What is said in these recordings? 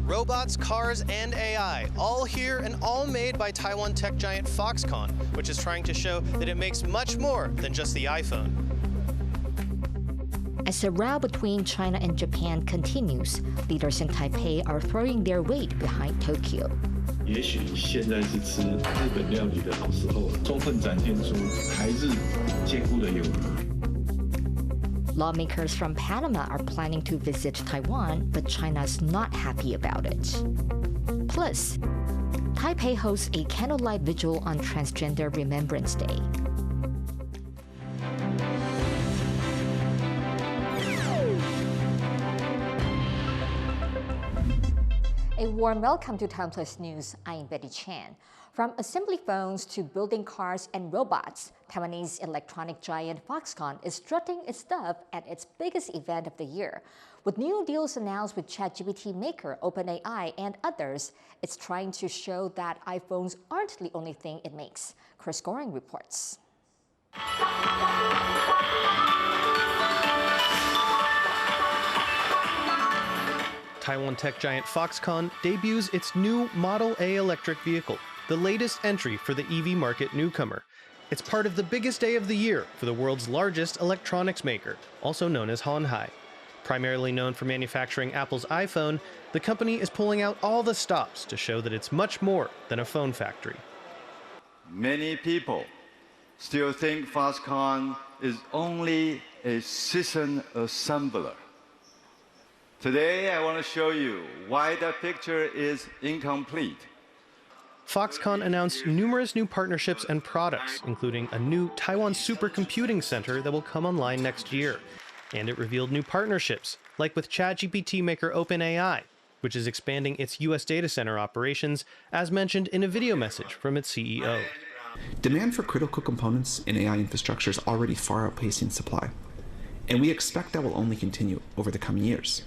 Robots, cars, and AI, all here and all made by Taiwan tech giant Foxconn, which is trying to show that it makes much more than just the iPhone. As the row between China and Japan continues, leaders in Taipei are throwing their weight behind Tokyo. 也许现在是吃日本料理的好时候，充分展现出台日坚固的友谊。 Lawmakers from Panama are planning to visit Taiwan, but China's not happy about it. Plus, Taipei hosts a candlelight vigil on Transgender Remembrance Day. A warm welcome to TaiwanPlus News. I am Betty Chen. From assembly phones to building cars and robots, Taiwanese electronic giant Foxconn is strutting its stuff at its biggest event of the year. With new deals announced with ChatGPT maker OpenAI and others, it's trying to show that iPhones aren't the only thing it makes. Chris Goring reports. Taiwan tech giant Foxconn debuts its new Model A electric vehicle, the latest entry for the EV market newcomer. It's part of the biggest day of the year for the world's largest electronics maker, also known as Hon Hai. Primarily known for manufacturing Apple's iPhone, the company is pulling out all the stops to show that it's much more than a phone factory. Many people still think Foxconn is only a seasoned assembler. Today, I want to show you why that picture is incomplete. Foxconn announced numerous new partnerships and products, including a new Taiwan supercomputing center that will come online next year. And it revealed new partnerships, like with ChatGPT maker OpenAI, which is expanding its US data center operations, as mentioned in a video message from its CEO. Demand for critical components in AI infrastructure is already far outpacing supply, and we expect that will only continue over the coming years.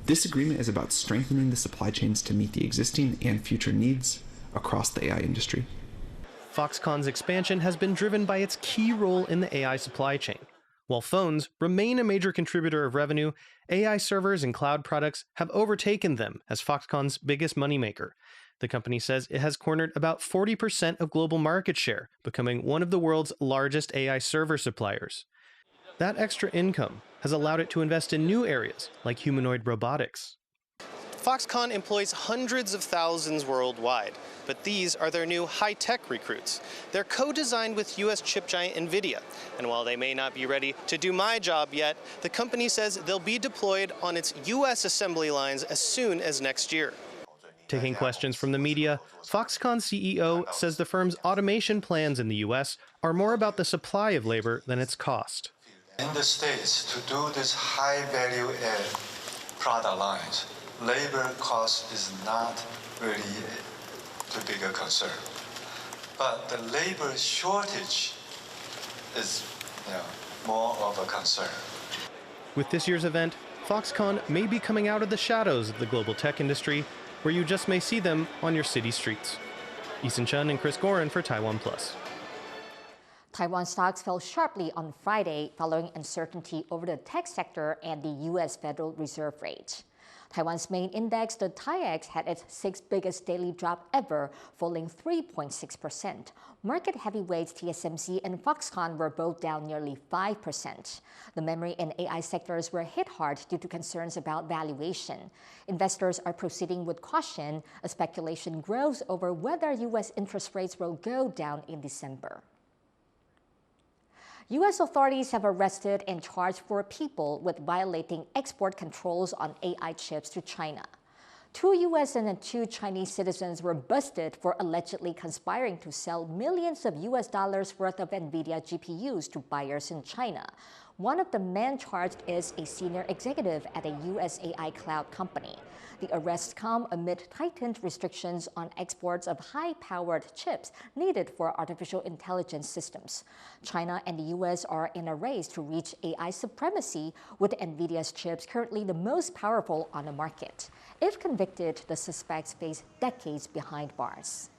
This agreement is about strengthening the supply chains to meet the existing and future needs across the AI industry. Foxconn's expansion has been driven by its key role in the AI supply chain. While phones remain a major contributor of revenue, AI servers and cloud products have overtaken them as Foxconn's biggest moneymaker. The company says it has cornered about 40% of global market share, becoming one of the world's largest AI server suppliers. That extra income has allowed it to invest in new areas like humanoid robotics. Foxconn employs hundreds of thousands worldwide, but these are their new high-tech recruits. They're co-designed with US chip giant NVIDIA, and while they may not be ready to do my job yet, the company says they'll be deployed on its US assembly lines as soon as next year. Taking questions from the media, Foxconn CEO says the firm's automation plans in the US are more about the supply of labor than its cost. In the States, to do this high value add product lines, labor cost is not really too big a concern. But the labor shortage is more of a concern. With this year's event, Foxconn may be coming out of the shadows of the global tech industry, where you just may see them on your city streets. Chen and Chris Gorin for TaiwanPlus. Taiwan stocks fell sharply on Friday following uncertainty over the tech sector and the U.S. Federal Reserve rate. Taiwan's main index, the TAIEX, had its sixth biggest daily drop ever, falling 3.6%. Market heavyweights TSMC and Foxconn were both down nearly 5%. The memory and AI sectors were hit hard due to concerns about valuation. Investors are proceeding with caution as speculation grows over whether U.S. interest rates will go down in December. U.S. authorities have arrested and charged 4 people with violating export controls on AI chips to China. 2 U.S. and 2 Chinese citizens were busted for allegedly conspiring to sell millions of U.S. dollars worth of NVIDIA GPUs to buyers in China. One of the men charged is a senior executive at a U.S. AI cloud company. The arrests come amid tightened restrictions on exports of high-powered chips needed for artificial intelligence systems. China and the U.S. are in a race to reach AI supremacy, with NVIDIA's chips currently the most powerful on the market. If convicted, the suspects face decades behind bars.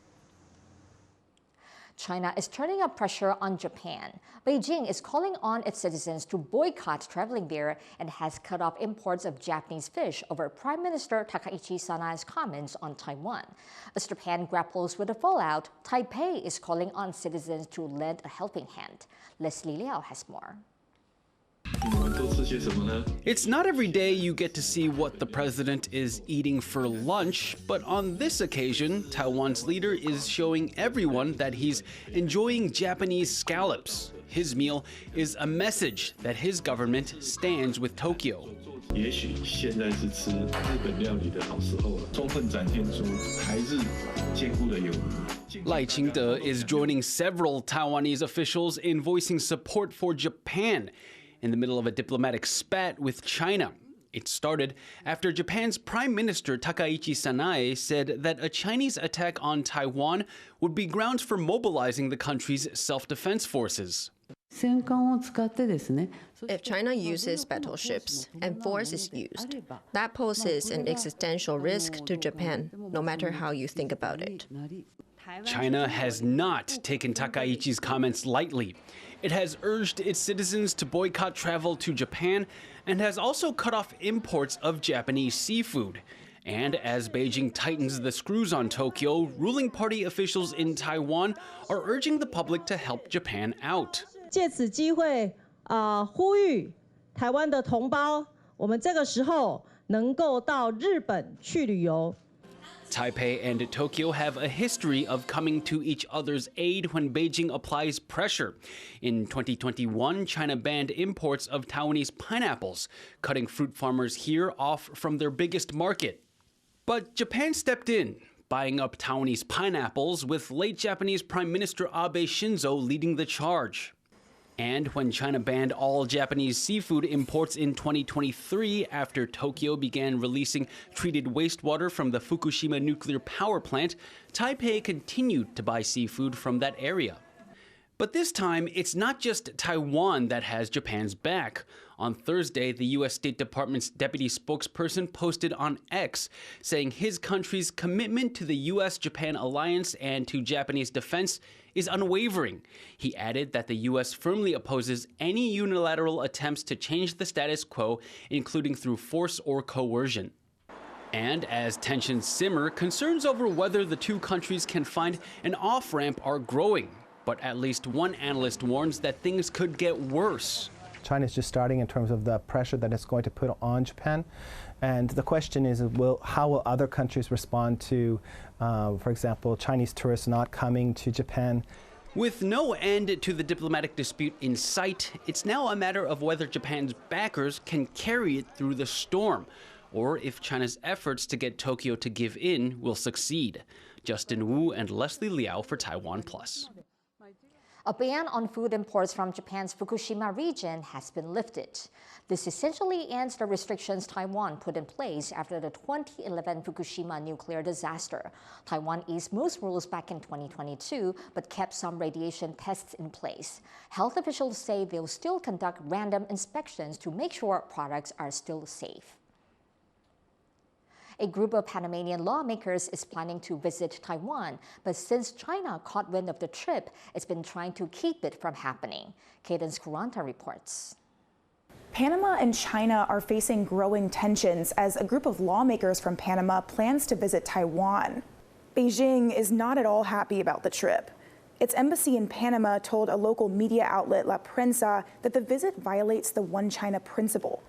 China is turning up pressure on Japan. Beijing is calling on its citizens to boycott traveling there and has cut off imports of Japanese fish over Prime Minister Takaichi Sanai's comments on Taiwan. As Japan grapples with the fallout, Taipei is calling on citizens to lend a helping hand. Leslie Liao has more. It's not every day you get to see what the president is eating for lunch, but on this occasion, Taiwan's leader is showing everyone that he's enjoying Japanese scallops. His meal is a message that his government stands with Tokyo. 也许现在是吃日本料理的好时候了，充分展现出台日坚固的友谊。Lai Ching-te is joining several Taiwanese officials in voicing support for Japan in the middle of a diplomatic spat with China. It started after Japan's Prime Minister Takaichi Sanai said that a Chinese attack on Taiwan would be grounds for mobilizing the country's self-defense forces. If China uses battleships and force is used, that poses an existential risk to Japan, no matter how you think about it. China has not taken Takaichi's comments lightly. It has urged its citizens to boycott travel to Japan and has also cut off imports of Japanese seafood. And as Beijing tightens the screws on Tokyo, ruling party officials in Taiwan are urging the public to help Japan out. 借此机会呼吁台湾的同胞，我们这个时候能够到日本去旅游。 Taipei and Tokyo have a history of coming to each other's aid when Beijing applies pressure. In 2021, China banned imports of Taiwanese pineapples, cutting fruit farmers here off from their biggest market. But Japan stepped in, buying up Taiwanese pineapples, with late Japanese Prime Minister Abe Shinzo leading the charge. And when China banned all Japanese seafood imports in 2023 after Tokyo began releasing treated wastewater from the Fukushima nuclear power plant, Taipei continued to buy seafood from that area. But this time, it's not just Taiwan that has Japan's back. On Thursday, the U.S. State Department's deputy spokesperson posted on X, saying his country's commitment to the U.S.-Japan alliance and to Japanese defense is unwavering. He added that the U.S. firmly opposes any unilateral attempts to change the status quo, including through force or coercion. And as tensions simmer, concerns over whether the two countries can find an off-ramp are growing. But at least one analyst warns that things could get worse. China is just starting in terms of the pressure that it's going to put on Japan. And the question is, how will other countries respond to, for example, Chinese tourists not coming to Japan? With no end to the diplomatic dispute in sight, it's now a matter of whether Japan's backers can carry it through the storm, or if China's efforts to get Tokyo to give in will succeed. Justin Wu and Leslie Liao for TaiwanPlus. A ban on food imports from Japan's Fukushima region has been lifted. This essentially ends the restrictions Taiwan put in place after the 2011 Fukushima nuclear disaster. Taiwan eased most rules back in 2022, but kept some radiation tests in place. Health officials say they'll still conduct random inspections to make sure products are still safe. A group of Panamanian lawmakers is planning to visit Taiwan, but since China caught wind of the trip, it's been trying to keep it from happening. Cadence Kuranta reports. Panama and China are facing growing tensions as a group of lawmakers from Panama plans to visit Taiwan. Beijing is not at all happy about the trip. Its embassy in Panama told a local media outlet La Prensa that the visit violates the One China principle.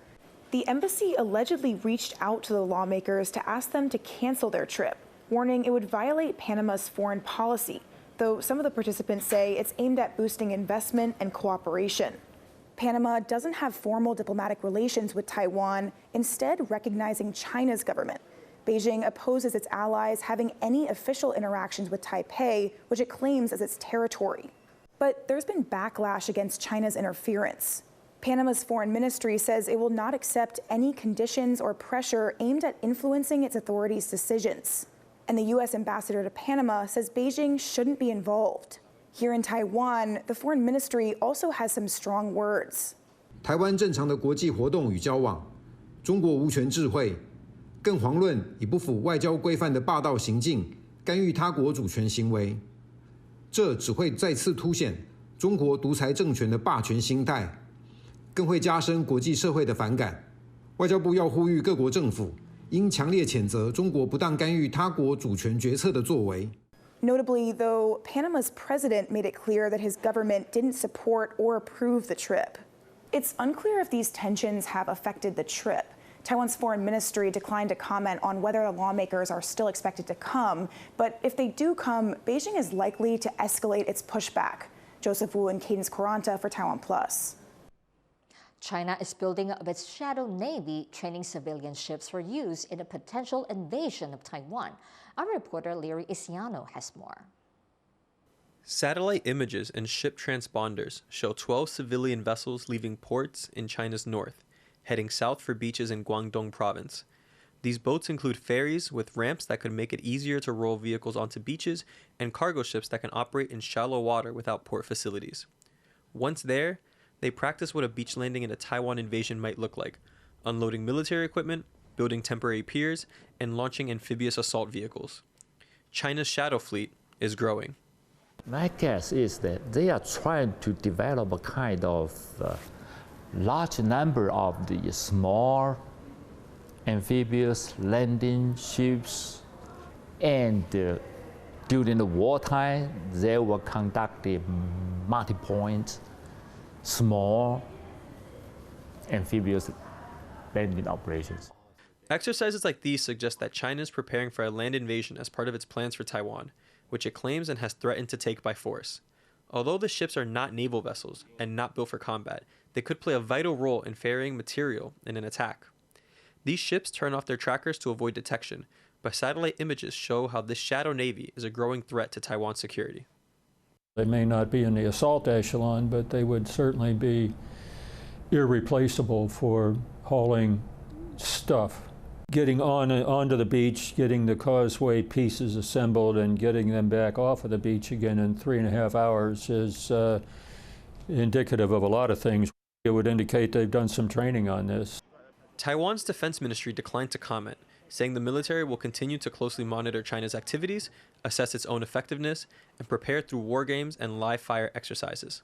The embassy allegedly reached out to the lawmakers to ask them to cancel their trip, warning it would violate Panama's foreign policy, though some of the participants say it's aimed at boosting investment and cooperation. Panama doesn't have formal diplomatic relations with Taiwan, instead recognizing China's government. Beijing opposes its allies having any official interactions with Taipei, which it claims as its territory. But there's been backlash against China's interference. Panama's foreign ministry says it will not accept any conditions or pressure aimed at influencing its authorities' decisions. And the U.S. ambassador to Panama says Beijing shouldn't be involved. Here in Taiwan, the foreign ministry also has some strong words. 台湾正常的国际活动与交往，中国无权智慧，更遑论以不符外交规范的霸道行径干预他国主权行为。这只会再次凸显中国独裁政权的霸权心态，更会加深国际社会的反感。外交部要呼吁各国政府应强烈谴责中国不当干预他国主权决策的作为。Notably, though, Panama's president made it clear that his government didn't support or approve the trip. It's unclear if these tensions have affected the trip. Taiwan's foreign ministry declined to comment on whether the lawmakers are still expected to come, but if they do come, Beijing is likely to escalate its pushback. Joseph Wu and Cadence Quaranta for TaiwanPlus. China is building up its shadow navy, training civilian ships for use in a potential invasion of Taiwan. Our reporter Larry Isiano has more. Satellite images and ship transponders show 12 civilian vessels leaving ports in China's north, heading south for beaches in Guangdong province. These boats include ferries with ramps that could make it easier to roll vehicles onto beaches and cargo ships that can operate in shallow water without port facilities. Once there, they practice what a beach landing in a Taiwan invasion might look like, unloading military equipment, building temporary piers, and launching amphibious assault vehicles. China's shadow fleet is growing. My guess is that they are trying to develop a kind of large number of the small amphibious landing ships, and during the wartime they will conduct the multi-point small amphibious landing operations. Exercises like these suggest that China is preparing for a land invasion as part of its plans for Taiwan, which it claims and has threatened to take by force. Although the ships are not naval vessels and not built for combat, they could play a vital role in ferrying material in an attack. These ships turn off their trackers to avoid detection, but satellite images show how this shadow navy is a growing threat to Taiwan's security. They may not be in the assault echelon, but they would certainly be irreplaceable for hauling stuff. Getting onto the beach, getting the causeway pieces assembled, and getting them back off of the beach again in 3.5 hours is indicative of a lot of things. It would indicate they've done some training on this. Taiwan's defense ministry declined to comment, saying the military will continue to closely monitor China's activities, assess its own effectiveness, and prepare through war games and live fire exercises.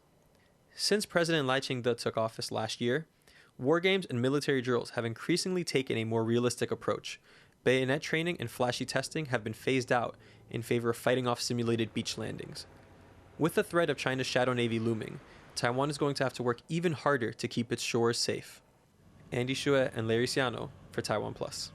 Since President Lai Ching-te took office last year, war games and military drills have increasingly taken a more realistic approach. Bayonet training and flashy testing have been phased out in favor of fighting off simulated beach landings. With the threat of China's shadow navy looming, Taiwan is going to have to work even harder to keep its shores safe. Andy Xue and Larry Siano for TaiwanPlus.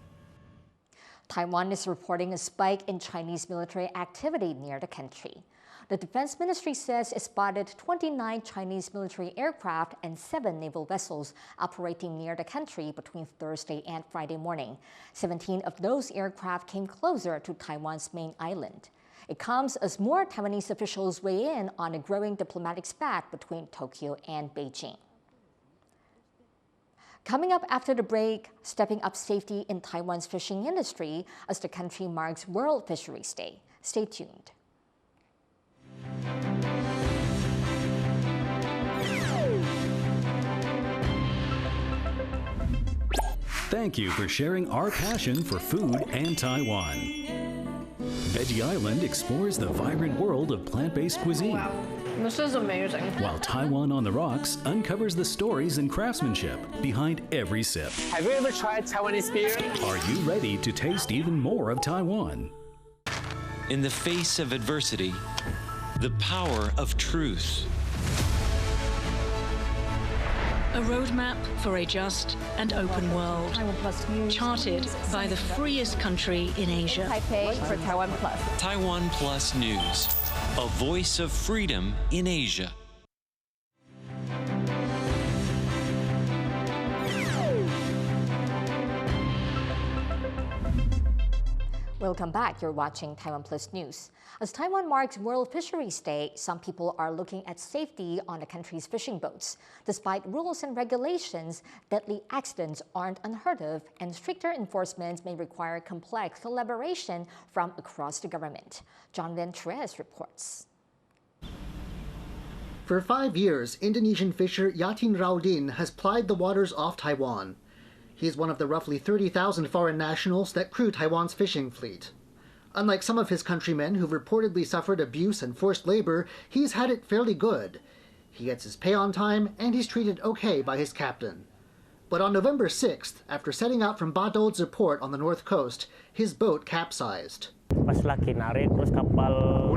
Taiwan is reporting a spike in Chinese military activity near the country. The Defense Ministry says it spotted 29 Chinese military aircraft and 7 naval vessels operating near the country between Thursday and Friday morning. 17 of those aircraft came closer to Taiwan's main island. It comes as more Taiwanese officials weigh in on a growing diplomatic spat between Tokyo and Beijing. Coming up after the break, stepping up safety in Taiwan's fishing industry as the country marks World Fisheries Day. Stay tuned. Thank you for sharing our passion for food and Taiwan. Veggie Island explores the vibrant world of plant-based cuisine. Wow, this is amazing. While Taiwan on the Rocks uncovers the stories and craftsmanship behind every sip. Have you ever tried Taiwanese beer? Are you ready to taste even more of Taiwan? In the face of adversity, the power of truth. A roadmap for a just and open world, charted by the freest country in Asia. Hon Hai Tech for TaiwanPlus. TaiwanPlus News, a voice of freedom in Asia. Welcome back. You're watching TaiwanPlus News. As Taiwan marks World Fisheries Day, some people are looking at safety on the country's fishing boats. Despite rules and regulations, deadly accidents aren't unheard of, and stricter enforcement may require complex collaboration from across the government. John Venturez reports. For 5 years, Indonesian fisher Yatin Raudin has plied the waters off Taiwan. He is one of the roughly 30,000 foreign nationals that crew Taiwan's fishing fleet. Unlike some of his countrymen who've reportedly suffered abuse and forced labor, he's had it fairly good. He gets his pay on time, and he's treated okay by his captain. But on November 6th, after setting out from Badod's port on the north coast, his boat capsized. When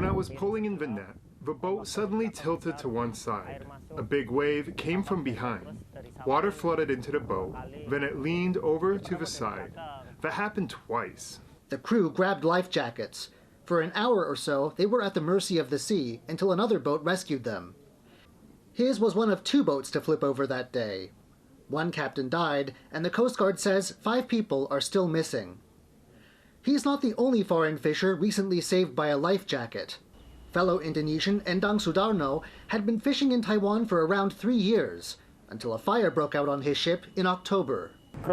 I was pulling in the net, the boat suddenly tilted to one side. A big wave came from behind. Water flooded into the boat, then it leaned over to the side. That happened twice. The crew grabbed life jackets. For an hour or so, they were at the mercy of the sea until another boat rescued them. His was one of 2 boats to flip over that day. One captain died, and the Coast Guard says 5 people are still missing. He's not the only foreign fisher recently saved by a life jacket. Fellow Indonesian Endang Sudarno had been fishing in Taiwan for around 3 years, until a fire broke out on his ship in October. I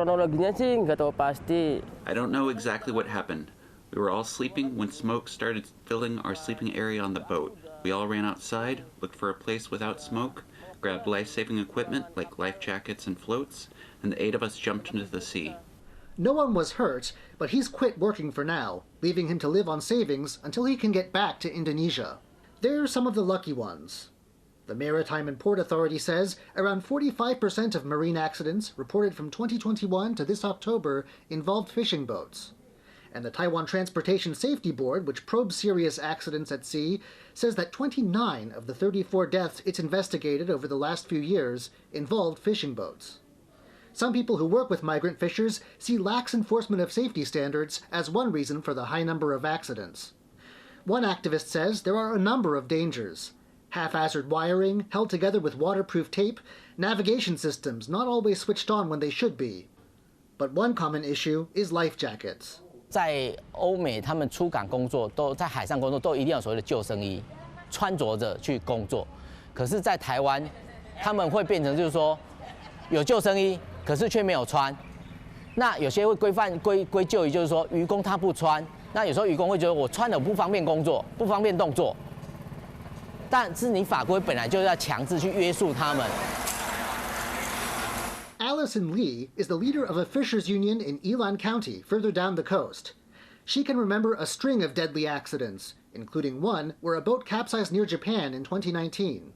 don't know exactly what happened. We were all sleeping when smoke started filling our sleeping area on the boat. We all ran outside, looked for a place without smoke, grabbed life-saving equipment like life jackets and floats, and the 8 of us jumped into the sea. No one was hurt, but he's quit working for now, leaving him to live on savings until he can get back to Indonesia. They're some of the lucky ones. The Maritime and Port Authority says around 45% of marine accidents reported from 2021 to this October involved fishing boats. And the Taiwan Transportation Safety Board, which probes serious accidents at sea, says that 29 of the 34 deaths it's investigated over the last few years involved fishing boats. Some people who work with migrant fishers see lax enforcement of safety standards as one reason for the high number of accidents. One activist says there are a number of dangers. Haphazard wiring, held together with waterproof tape, navigation systems not always switched on when they should be. But one common issue is life jackets. 在欧美，他们出港工作都在海上工作，都一定要有所谓的救生衣，穿着着去工作。可是，在台湾，他们会变成就是说，有救生衣，可是却没有穿。那有些会归咎于就是说，渔工他不穿。那有时候渔工会觉得我穿了不方便工作，不方便动作。但是你法规本来就要强制去约束他们。Allison Lee is the leader of a fishers union in Yilan County, further down the coast. She can remember a string of deadly accidents, including one where a boat capsized near Japan in 2019.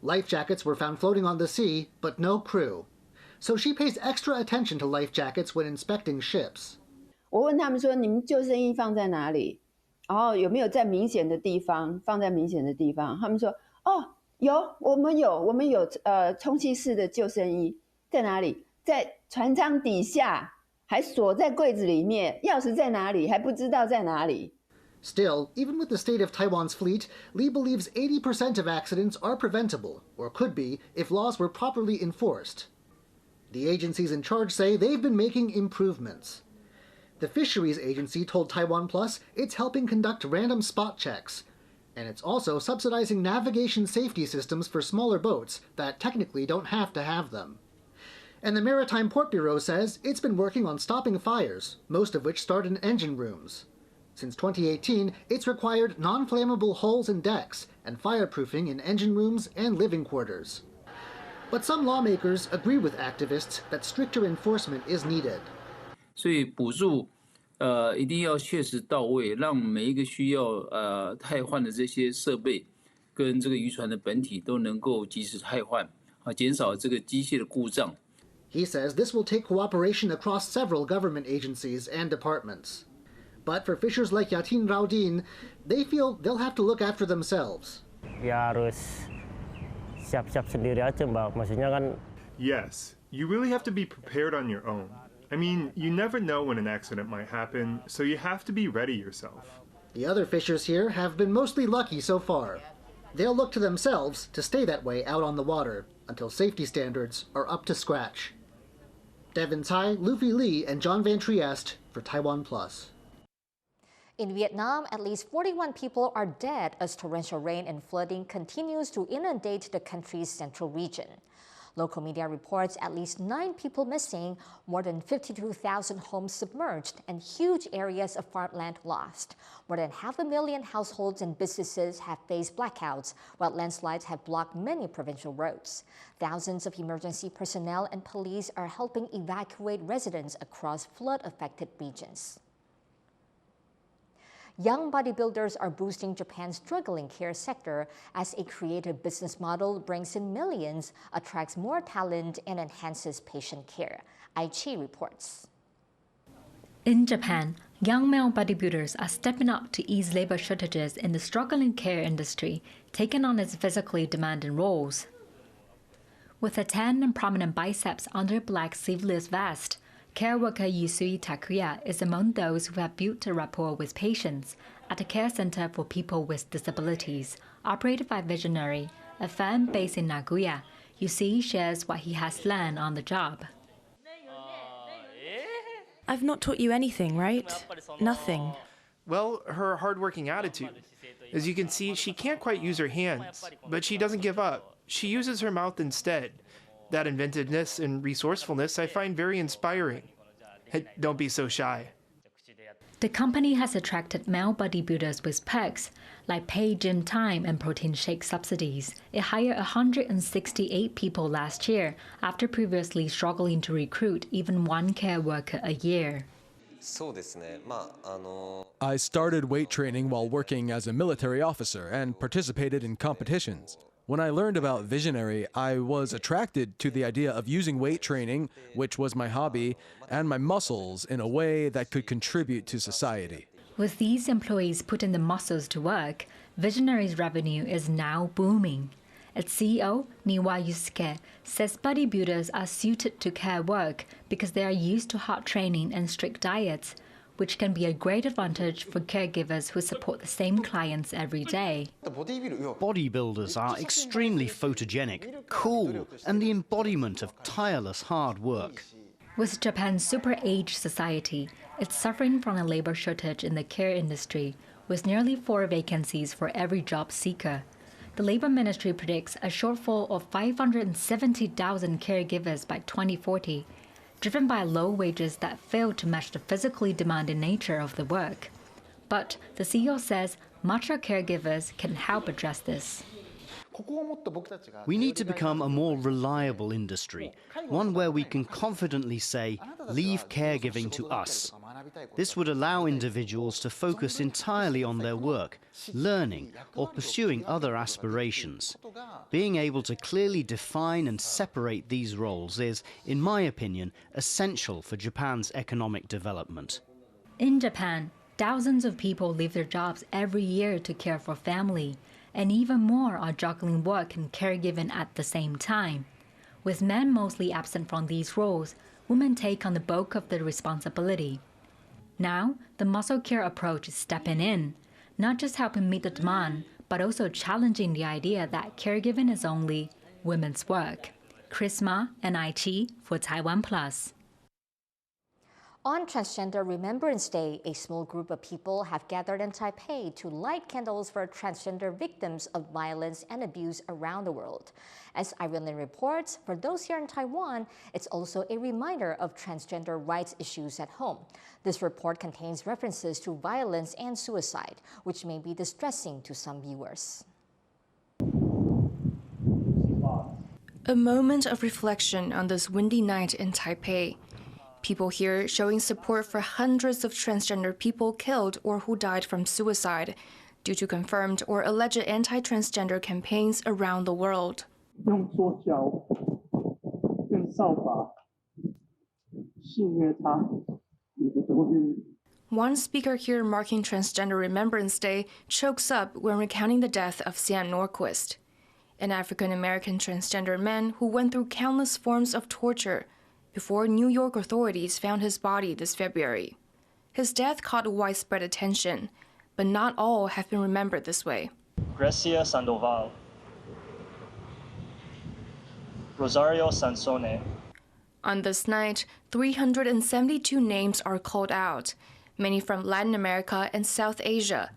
Life jackets were found floating on the sea, but no crew. So she pays extra attention to life jackets when inspecting ships. 我问他们说：“你们救生衣放在哪里？然后有没有在明显的地方放在明显的地方？”他们说：“哦，有，我们有充气式的救生衣。在哪里？在船舱底下，还锁在柜子里面，钥匙在哪里？还不知道在哪里。” Still, even with the state of Taiwan's fleet, Lee believes 80% of accidents are preventable, or could be, if laws were properly enforced. The agencies in charge say they've been making improvements. The Fisheries Agency told TaiwanPlus it's helping conduct random spot checks, and it's also subsidizing navigation safety systems for smaller boats that technically don't have to have them. And the Maritime Port Bureau says it's been working on stopping fires, most of which start in engine rooms. Since 2018, it's required non-flammable hulls and decks and fireproofing in engine rooms and living quarters. But some lawmakers agree with activists that stricter enforcement is needed. 所以补助，一定要确实到位，让每一个需要汰换的这些设备跟这个渔船的本体都能够及时汰换，减少这个机械的故障。He says this will take cooperation across several government agencies and departments. But for fishers like Yatin Raudin, they feel they'll have to look after themselves. Ya harus siap-siap sendiri aja, Mbak. Maksudnya kan. Yes, you really have to be prepared on your own. I mean, you never know when an accident might happen, so you have to be ready yourself. The other fishers here have been mostly lucky so far. They'll look to themselves to stay that way out on the water until safety standards are up to scratch. Devin Tsai, Luffy Lee, and John Van Trieste for TaiwanPlus. In Vietnam, at least 41 people are dead as torrential rain and flooding continues to inundate the country's central region. Local media reports at least 9 people missing, more than 52,000 homes submerged, and huge areas of farmland lost. More than 500,000 households and businesses have faced blackouts, while landslides have blocked many provincial roads. Thousands of emergency personnel and police are helping evacuate residents across flood-affected regions. Young bodybuilders are boosting Japan's struggling care sector as a creative business model brings in millions, attracts more talent, and enhances patient care. Aichi reports. In Japan, young male bodybuilders are stepping up to ease labor shortages in the struggling care industry, taking on its physically demanding roles. With a tan and prominent biceps under a black sleeveless vest, care worker Yusui Takuya is among those who have built a rapport with patients at a care center for people with disabilities, operated by Visionary, a firm based in Nagoya. Yusui shares what he has learned on the job. I've not taught you anything, right? Nothing. Well, her hardworking attitude. As you can see, she can't quite use her hands, but she doesn't give up. She uses her mouth instead. That inventiveness and resourcefulness I find very inspiring. Don't be so shy. The company has attracted male bodybuilders with perks like paid gym time and protein shake subsidies. It hired 168 people last year after previously struggling to recruit even one care worker a year. I started weight training while working as a military officer and participated in competitions. When I learned about Visionary, I was attracted to the idea of using weight training, which was my hobby, and my muscles in a way that could contribute to society. With these employees putting the muscles to work, Visionary's revenue is now booming. Its CEO, Niwa Yusuke, says bodybuilders are suited to care work because they are used to hard training and strict diets, which can be a great advantage for caregivers who support the same clients every day. Bodybuilders are extremely photogenic, cool, and the embodiment of tireless hard work. With Japan's super-aged society, it's suffering from a labor shortage in the care industry, with nearly 4 vacancies for every job seeker. The Labor Ministry predicts a shortfall of 570,000 caregivers by 2040, driven by low wages that fail to match the physically demanding nature of the work. But the CEO says mature caregivers can help address this. We need to become a more reliable industry, one where we can confidently say, leave caregiving to us. This would allow individuals to focus entirely on their work, learning, or pursuing other aspirations. Being able to clearly define and separate these roles is, in my opinion, essential for Japan's economic development. In Japan, thousands of people leave their jobs every year to care for family, and even more are juggling work and caregiving at the same time. With men mostly absent from these roles, women take on the bulk of the responsibility. Now, the muscle care approach is stepping in, not just helping meet the demand, but also challenging the idea that caregiving is only women's work. Chris Ma and Aichi for TaiwanPlus. On Transgender Remembrance Day, a small group of people have gathered in Taipei to light candles for transgender victims of violence and abuse around the world. As Irene reports, for those here in Taiwan, it's also a reminder of transgender rights issues at home. This report contains references to violence and suicide, which may be distressing to some viewers. A moment of reflection on this windy night in Taipei. People here showing support for hundreds of transgender people killed or who died from suicide due to confirmed or alleged anti-transgender campaigns around the world. One speaker here marking Transgender Remembrance Day chokes up when recounting the death of Sam Norquist, an African-American transgender man who went through countless forms of torture before New York authorities found his body this February. His death caught widespread attention, but not all have been remembered this way. Grecia Sandoval, Rosario Sansone. On this night, 372 names are called out, many from Latin America and South Asia,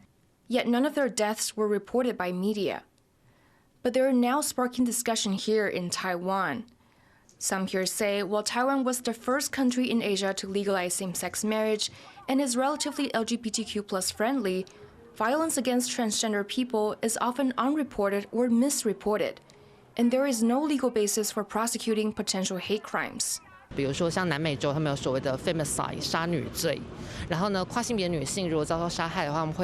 yet none of their deaths were reported by media. But they are now sparking discussion here in Taiwan. Some here say while Taiwan was the first country in Asia to legalize same-sex marriage and is relatively LGBTQ+ friendly, violence against transgender people is often unreported or misreported, and there is no legal basis for prosecuting potential hate crimes. 比如说像南美洲，他们有所谓的 femicide 杀女罪，然后呢，跨性别女性如果遭到杀害的话，我们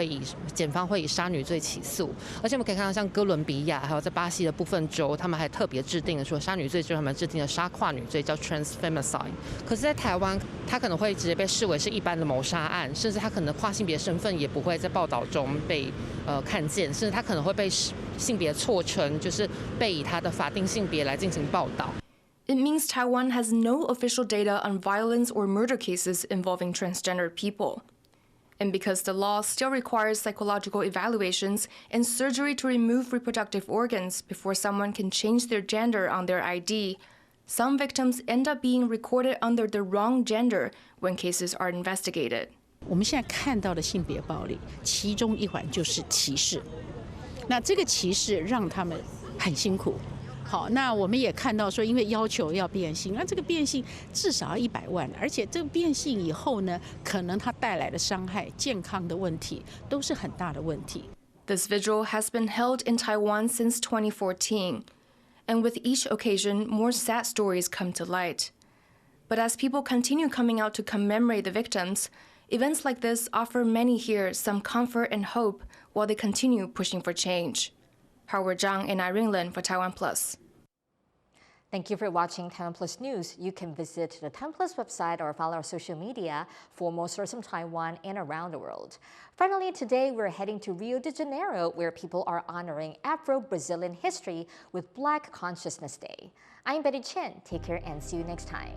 检方会以杀女罪起诉。而且我们可以看到，像哥伦比亚还有在巴西的部分州，他们还特别制定了说杀女罪之后，他们制定了杀跨女罪，叫 transfemicide。可是，在台湾，它可能会直接被视为是一般的谋杀案，甚至他可能跨性别身份也不会在报道中被看见，甚至他可能会被性别错称，就是被以他的法定性别来进行报道。It means Taiwan has no official data on violence or murder cases involving transgender people. And because the law still requires psychological evaluations and surgery to remove reproductive organs before someone can change their gender on their ID, some victims end up being recorded under the wrong gender when cases are investigated. 我们现在看到的性别暴力，其中一环就是歧视。那这个歧视让他们很辛苦。好，那我们也看到说，因为要求要变性，那这个变性至少要100万，而且这个变性以后呢，可能它带来的伤害、健康的问题都是很大的问题。This vigil has been held in Taiwan since 2014, and with each occasion, more sad stories come to light. But as people continue coming out to commemorate the victims, events like this offer many here some comfort and hope while they continue pushing for change. Howard Zhang and Irene Lin for TaiwanPlus. Thank you for watching TaiwanPlus News. You can visit the TaiwanPlus website or follow our social media for more stories from Taiwan and around the world. Finally, today we're heading to Rio de Janeiro, where people are honoring Afro-Brazilian history with Black Consciousness Day. I'm Betty Chen. Take care and see you next time.